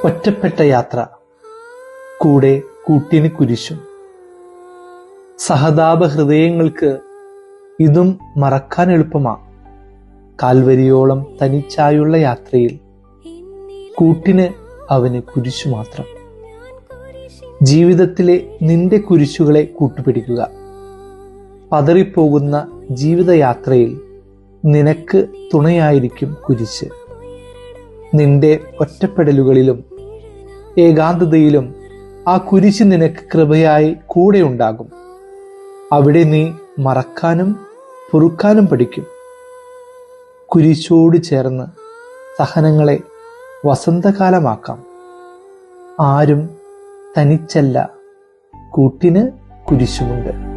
ഒറ്റപ്പെട്ട യാത്ര, കൂടെ കൂട്ടിന് കുരിശും. സഹതാപ ഹൃദയങ്ങൾക്ക് ഇതും മറക്കാൻ എളുപ്പമാ. കാൽവരിയോളം തനിച്ചായുള്ള യാത്രയിൽ കൂട്ടിന് അവന് കുരിശു മാത്രം. ജീവിതത്തിലെ നിന്റെ കുരിശുകളെ കൂട്ടുപിടിക്കുക. പതറിപ്പോകുന്ന ജീവിതയാത്രയിൽ നിനക്ക് തുണയായിരിക്കും കുരിശ്. നിന്റെ ഒറ്റപ്പെടലുകളിലും ഏകാന്തതയിലും ആ കുരിശ് നിനക്ക് കൃപയായി കൂടെ ഉണ്ടാകും. അവിടെ നീ മറക്കാനും പൊറുക്കാനും പഠിക്കും. കുരിശോട് ചേർന്ന് സഹനങ്ങളെ വസന്തകാലമാക്കാം. ആരും തനിച്ചല്ല, കൂട്ടിന് കുരിശുമുണ്ട്.